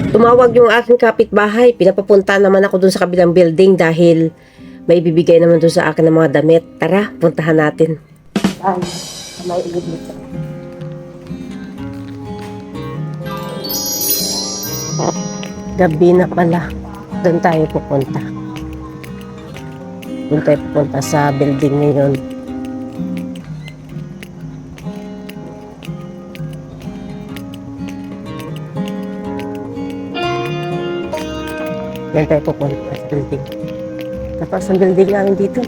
Tumawag yung aking kapitbahay. Pinapapunta naman ako dun sa kabilang building dahil may ibibigay naman dun sa akin ng mga damit. Tara, puntahan natin. Ay, may ibibigay. Gabi na pala. Doon tayo pupunta. Doon tayo pupunta sa building ngayon. Doon tayo pupunta sa building. Tapos ang building namin dito.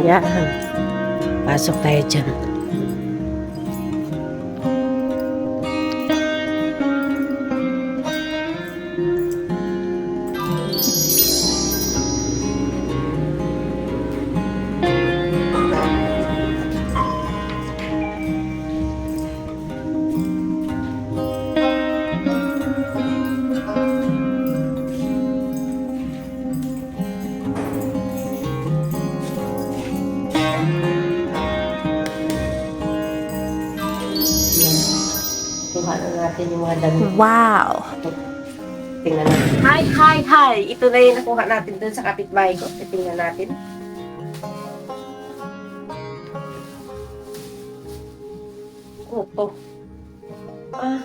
Yan. Pasok tayo dyan. Kuha na natin yung mga damit. Wow! Tingnan natin. Hi! Ito na yung nakuha natin dun sa kapitbahay ko. Tingnan natin. Opo. Ah.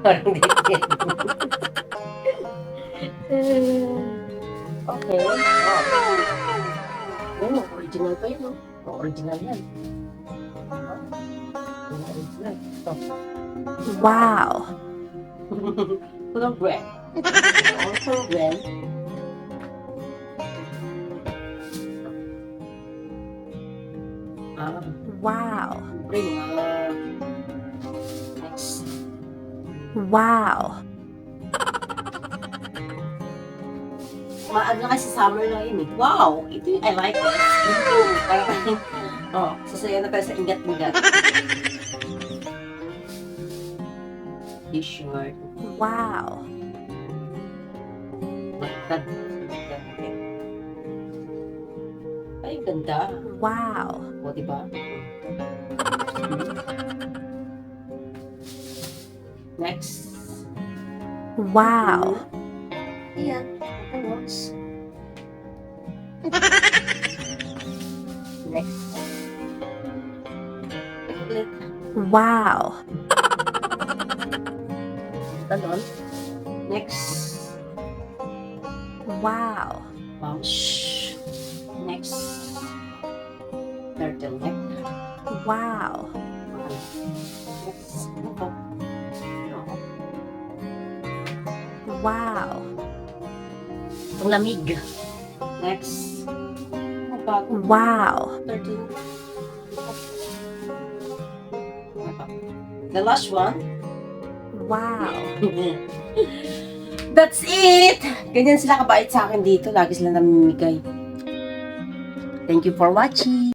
Parang dito. Okay. Oh, original pa yun, no? Original yan. Original. Ito. Wow! Full bread. Full bread. Wow! Bring next. Wow! Maano kasi summer lang yun eh. Wow! Ito I like this. Oh, sasaya na tayo sa ingat-ingat. T-shirt. Wow! Ay, ganda. Wow! O, diba? Next. Wow! Ayan. Next. Next. Ulit. Wow! Ganon. Next. Wow! Pouch. Next. Turtleneck. Wow! Next. Ito. Wow! Ang lamig. Next. Ang bago. Wow! Turtle. The last one. Wow! That's it! Ganyan sila kabait sa akin dito. Lagi sila namimigay. Thank you for watching.